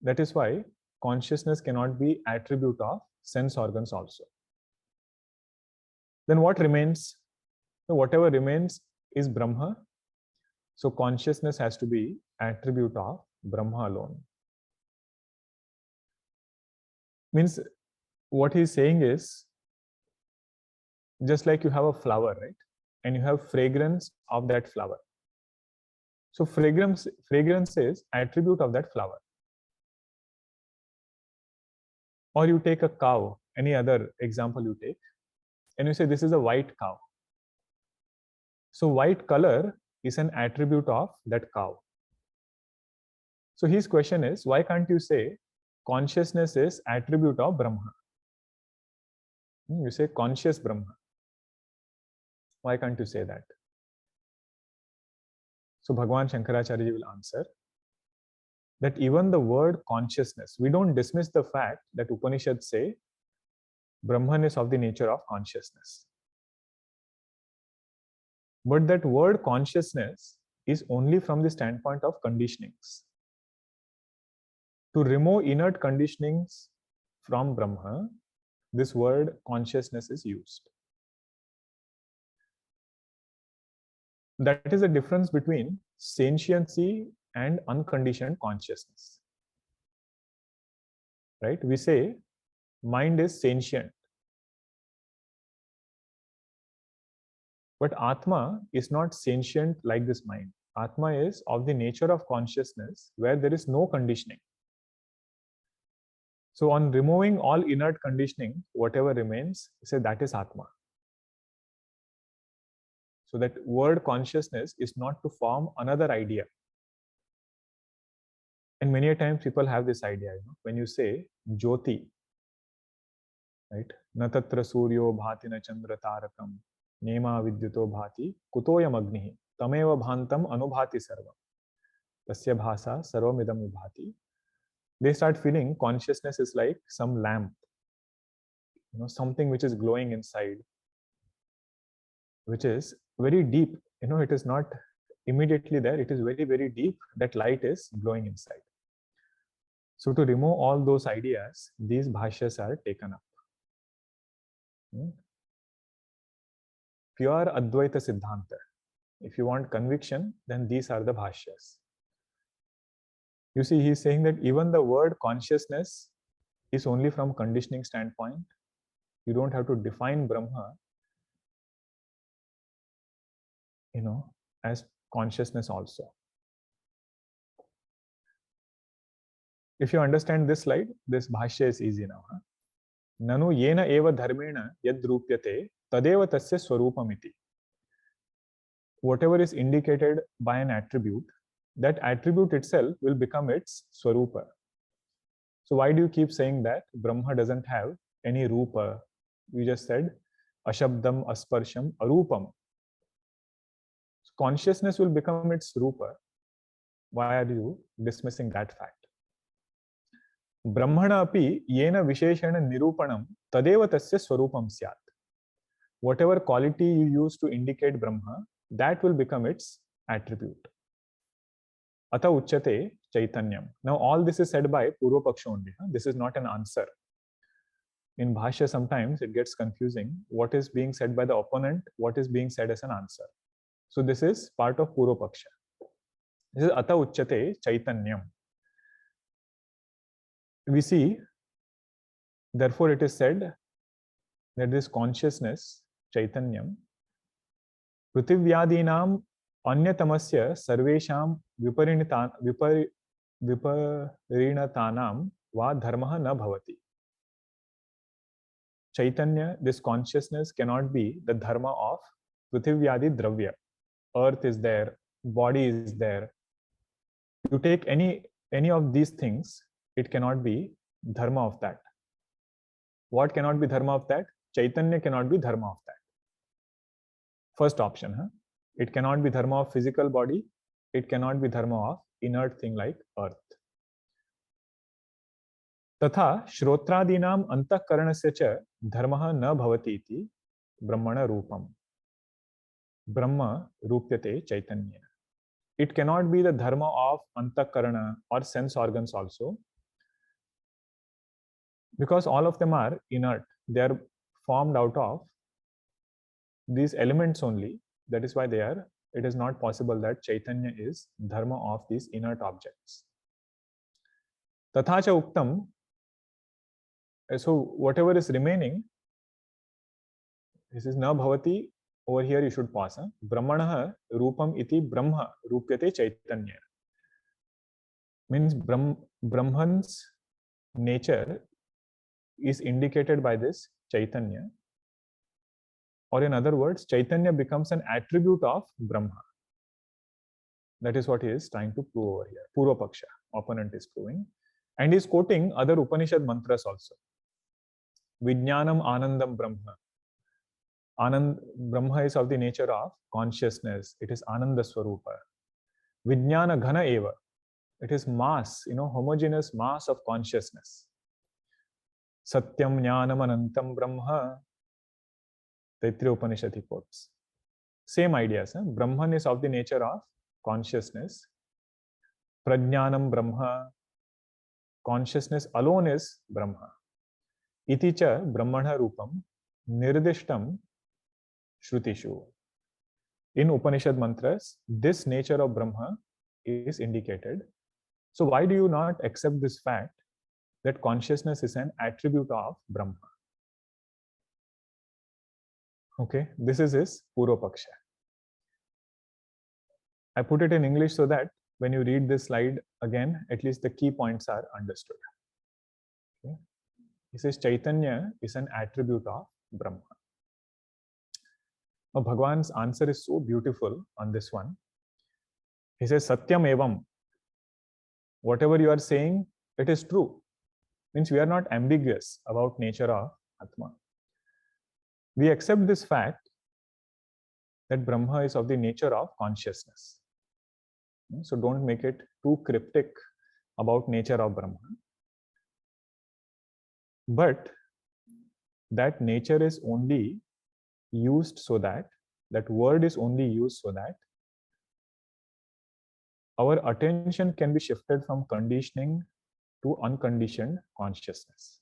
That is why consciousness cannot be attribute of sense organs also. Then what remains? So whatever remains is Brahma. So consciousness has to be attribute of Brahma alone. Means what he is saying is, just like you have a flower, right? And you have fragrance of that flower. So fragrance is attribute of that flower. Or you take a cow, any other example you take, and you say this is a white cow. So white color is an attribute of that cow. So his question is, why can't you say consciousness is attribute of Brahma? You say conscious Brahma. Why can't you say that? So Bhagavan Shankaracharya will answer that even the word consciousness, we don't dismiss the fact that Upanishads say Brahman is of the nature of consciousness. But that word consciousness is only from the standpoint of conditionings. To remove inert conditionings from Brahma, this word consciousness is used. That is the difference between sentiency and unconditioned consciousness. Right? We say mind is sentient. But Atma is not sentient like this mind. Atma is of the nature of consciousness where there is no conditioning. So on removing all inert conditioning, whatever remains, say that is Atma. So that word consciousness is not to form another idea. And many a times people have this idea, when you say Jyoti, right? Na tatra suryo bhati na chandra tarakam nema vidyuto bhati kutoyam agnihi tameva bhantam anubhati sarvam tasya bhasa sarvamidam vibhati. They start feeling consciousness is like some lamp, something which is glowing inside, which is very deep. It is not immediately there. It is very, very deep. That light is glowing inside. So to remove all those ideas, these bhashyas are taken up. Pure Advaita Siddhanta. If you want conviction, then these are the bhashyas. You see, he is saying that even the word consciousness is only from conditioning standpoint. You don't have to define Brahma, as consciousness also. If you understand this slide, this bhashya is easy now. Nanu yena eva dharmena yad rupyate tadeva tasya swarupamiti. Whatever is indicated by an attribute, that attribute itself will become its swarupa. So why do you keep saying that Brahma doesn't have any rupa? We just said ashabdam, asparsham, arupam. So consciousness will become its rupa. Why are you dismissing that fact? Brahmana api yena visheshana nirupanam tadeva tasya swarupam syat. Whatever quality you use to indicate Brahma, that will become its attribute. Ata uchyate chaitanyam. Now all this is said by Purva Paksha only. This is not an answer. In Bhashya sometimes it gets confusing. What is being said by the opponent, what is being said as an answer. So this is part of Purva Paksha. This is Ata uchyate chaitanyam. We see, therefore it is said that this consciousness, chaitanyam, pruthivyadinam anyatamasya sarvesham viparinatanam va dharmaha na bhavati. Chaitanya, this consciousness cannot be the dharma of pruthivyadi dravya. Earth is there, body is there. You take any of these things, it cannot be dharma of that. What cannot be dharma of that? Chaitanya cannot be dharma of that. First option, huh? It cannot be dharma of physical body. It cannot be dharma of inert thing like earth. तथा श्रोत्रादीनाम अंतःकरणस्य च धर्मः न भवति इति ब्रह्मण रूपम ब्रह्म रूप्यते चैतन्येन. It cannot be the dharma of antahkarana or sense organs also, because all of them are inert. They are formed out of these elements only. That is why it is not possible that Chaitanya is dharma of these inert objects. Tatha cha uktam. So whatever is remaining, this is na bhavati. Over here you should pause. Brahmanah rupam iti brahma rupyate Chaitanya. Means Brahman's nature is indicated by this Chaitanya. Or in other words, Chaitanya becomes an attribute of Brahma. That is what he is trying to prove over here. Purva Paksha, opponent is proving. And he is quoting other Upanishad mantras also. Vijnanam Anandam Brahma. Anand, Brahma is of the nature of consciousness. It is Ananda Swarupa. Vijnana Ghana Eva. It is mass, homogeneous mass of consciousness. Satyam Jnanam Anantam Brahma. Taittiriya Upanishad quotes. Same ideas. Brahman is of the nature of consciousness. Prajnanam Brahma. Consciousness alone is Brahma. Iti cha Brahmana Rupam Nirdishtam Shrutishu. In Upanishad mantras, this nature of Brahma is indicated. So why do you not accept this fact that consciousness is an attribute of Brahma? Okay, this is his Purva Paksha. I put it in English so that when you read this slide again, at least the key points are understood. Okay. He says Chaitanya is an attribute of Brahma. Now Bhagavan's answer is so beautiful on this one. He says Satyam Evam. Whatever you are saying, it is true. Means we are not ambiguous about nature of Atma. We accept this fact that Brahma is of the nature of consciousness. So don't make it too cryptic about nature of Brahma. But that nature is only used so that word is only used so that our attention can be shifted from conditioning to unconditioned consciousness.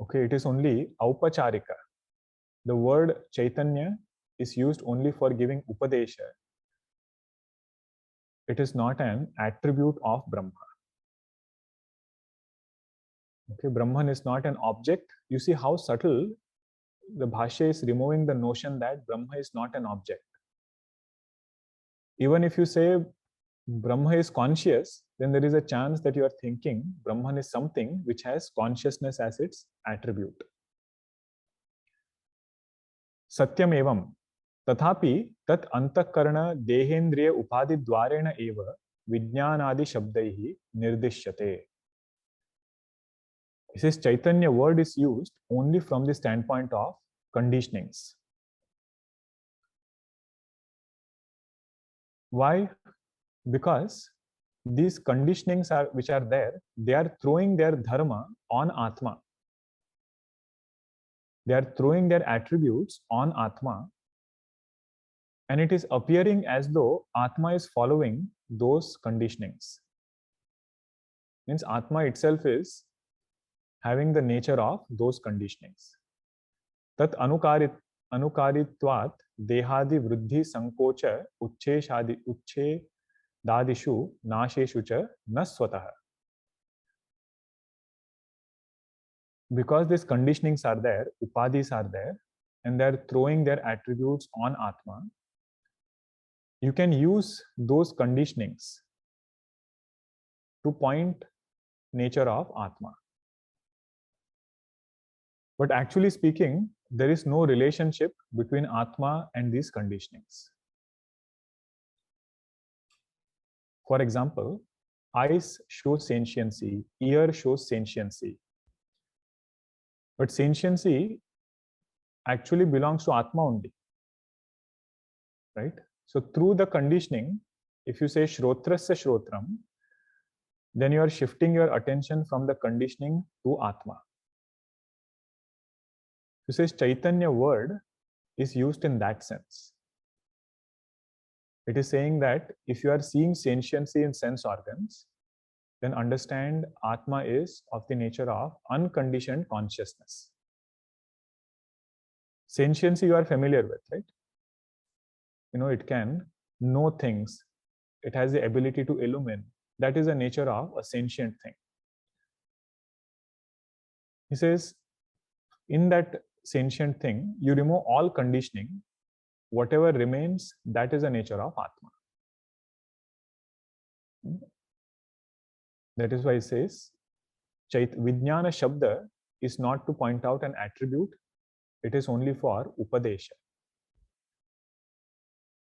Okay, it is only aupacharika. The word Chaitanya is used only for giving upadesha. It is not an attribute of Brahma. Okay, Brahman is not an object. You see how subtle the Bhashya is removing the notion that Brahma is not an object. Even if you say Brahma is conscious, then there is a chance that you are thinking Brahman is something which has consciousness as its attribute. Satyam evam. Tathapi tat antahkarana dehendriya upadhi dwarena eva vijnanadi shabdaihi nirdishyate. He says Chaitanya word is used only from the standpoint of conditionings. Why? Because these conditionings which are there, they are throwing their dharma on Atma. They are throwing their attributes on Atma, and it is appearing as though Atma is following those conditionings. Means Atma itself is having the nature of those conditionings. Tat anukaritvat dehadi vruddhi sankocha dadishu nasheshu cha naswataha. Because these conditionings are there, upadhis are there, and they are throwing their attributes on Atma, you can use those conditionings to point nature of Atma. But actually speaking, there is no relationship between Atma and these conditionings. For example, Eyes show sentiency, ear shows sentiency. But sentiency actually belongs to Atma only, right? So through the conditioning, if you say shrotrasya shrotram, then you are shifting your attention from the conditioning to Atma. If you say Chaitanya word is used in that sense. It is saying that if you are seeing sentiency in sense organs, then understand Atma is of the nature of unconditioned consciousness. Sentiency you are familiar with, right? You know, it can know things. It has the ability to illumine. That is the nature of a sentient thing. He says, in that sentient thing, you remove all conditioning. Whatever remains, that is the nature of Atma. That is why he says, Vijnana Shabda is not to point out an attribute, it is only for upadesha.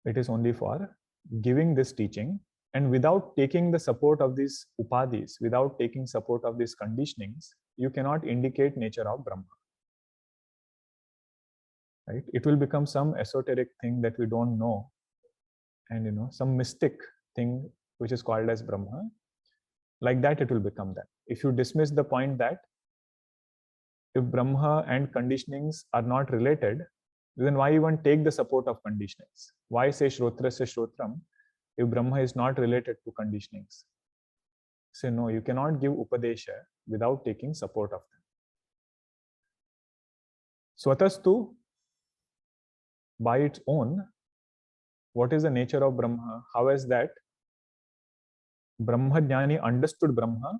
It is only for giving this teaching, and without taking the support of these upadis, without taking support of these conditionings, you cannot indicate nature of Brahma. Right? It will become some esoteric thing that we don't know, and some mystic thing which is called as Brahma. Like that, it will become that. If you dismiss the point that if Brahma and conditionings are not related, then why even take the support of conditionings? Why say Shrotrasya Shrotram if Brahma is not related to conditionings? Say no, you cannot give Upadesha without taking support of them. Swatastu, by its own, what is the nature of Brahma? How is that Brahma Jnani understood Brahma?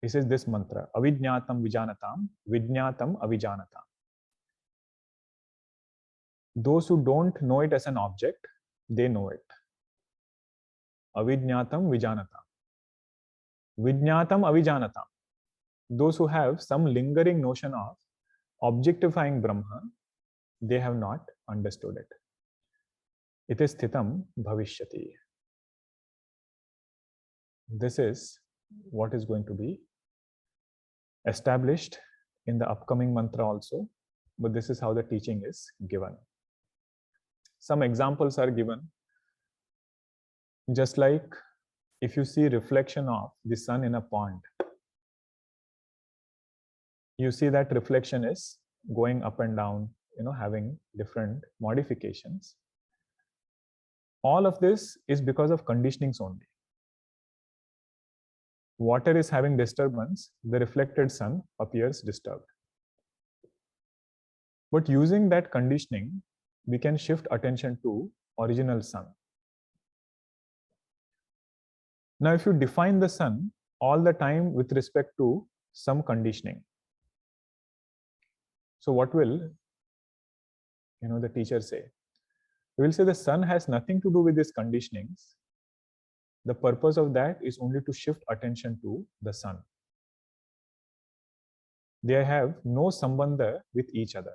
He says this mantra, Avijñātam Vijanatam, Vijñātam Avijanatam. Those who don't know it as an object, they know it. Avijñātam Vijanatam. Vijñātam Avijanatam. Those who have some lingering notion of objectifying Brahma, they have not understood it. It is Sthitam Bhavishyati. This is what is going to be established in the upcoming mantra also, but this is how the teaching is given. Some examples are given, just like if you see reflection of the sun in a pond, you see that reflection is going up and down, having different modifications. All of this is because of conditionings only. Water is having disturbance, the reflected sun appears disturbed. But using that conditioning, we can shift attention to original sun. Now, if you define the sun all the time with respect to some conditioning, so what will the teacher say? He will say the sun has nothing to do with these conditionings. The purpose of that is only to shift attention to the sun. They have no sambandha with each other.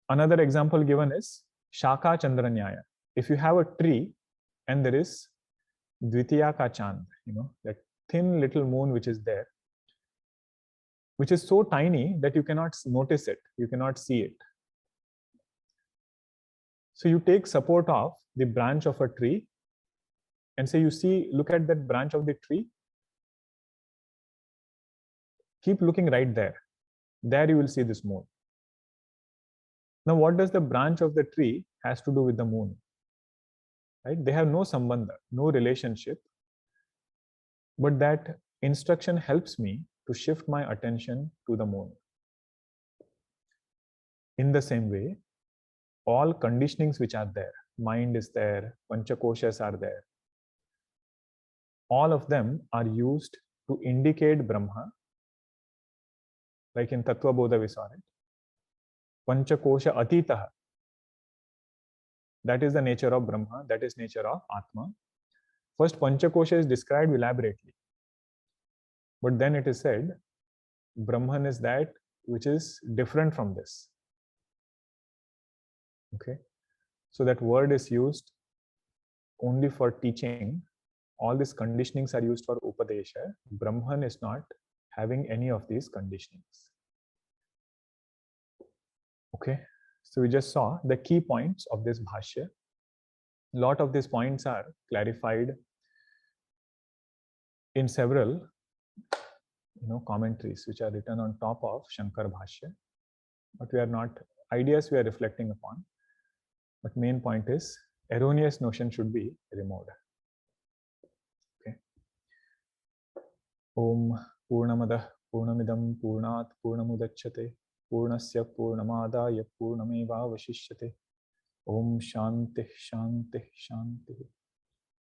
Another example given is Shaka Chandranyaya. If you have a tree and there is Dvitiya ka Chand, that thin little moon which is there, which is so tiny that you cannot notice it, you cannot see it. So you take support of the branch of a tree and say, look at that branch of the tree. Keep looking right there. There you will see this moon. Now, what does the branch of the tree has to do with the moon? Right? They have no sambandha, no relationship. But that instruction helps me to shift my attention to the moon. In the same way, all conditionings which are there, mind is there, panchakoshas are there, all of them are used to indicate Brahma. Like in Tattva Bodha we saw it. Panchakosha atitaha. That is the nature of Brahma, that is nature of Atma. First, Panchakosha is described elaborately. But then it is said, Brahman is that which is different from this. Okay? So that word is used only for teaching, all these conditionings are used for upadesha. Brahman is not having any of these conditionings. Okay, so we just saw the key points of this bhashya. A lot of these points are clarified in several commentaries which are written on top of Shankar Bhashya, but we are not ideas we are reflecting upon. But main point is erroneous notion should be removed. Okay. Om Purnamadah Purnamidam Purnat Purnamudachyate Purnasya Purnamadaya Purnameva Vashishyate. Om Shanti Shanti Shanti.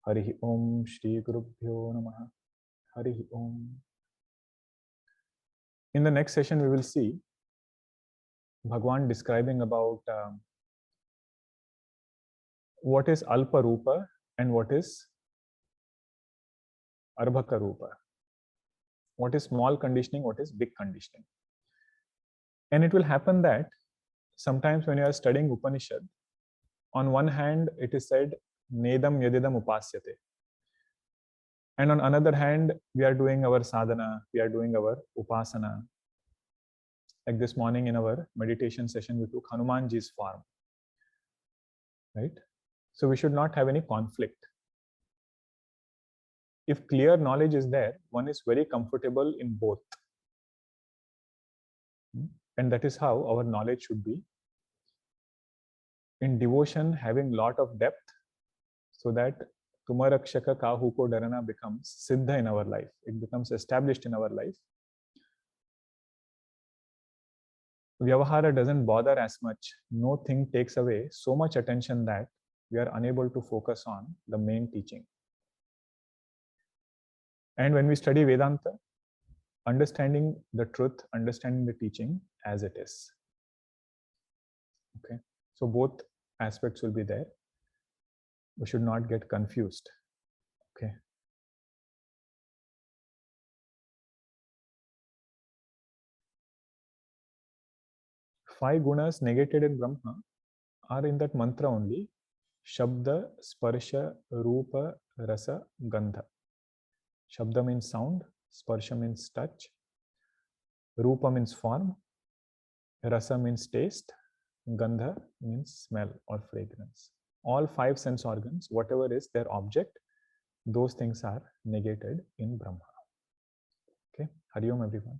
Hari Om Shri Gurubhyo Namaha. Hari Om. In the next session, we will see Bhagwan describing about what is Alpa Rupa and what is Arbhaka Rupa. What is small conditioning, what is big conditioning. And it will happen that sometimes when you are studying Upanishad, on one hand, it is said, Nedam Yadidam Upasyate. And on another hand, we are doing our sadhana, we are doing our upasana. Like this morning in our meditation session, we took Hanumanji's form. Right? So we should not have any conflict. If clear knowledge is there, one is very comfortable in both. And that is how our knowledge should be. In devotion, having lot of depth, so that Tumarakshaka Kahu Ko Darana becomes siddha in our life. It becomes established in our life. Vyavahara doesn't bother as much. No thing takes away so much attention that we are unable to focus on the main teaching. And when we study Vedanta, understanding the truth, understanding the teaching as it is. Okay, so both aspects will be there. We should not get confused. Okay. Five gunas negated in Brahma are in that mantra only. Shabda, Sparsha, Rupa, Rasa, Gandha. Shabda means sound, Sparsha means touch, Rupa means form, Rasa means taste, Gandha means smell or fragrance. All five sense organs, whatever is their object, those things are negated in Brahma. Okay, Hari Om everyone.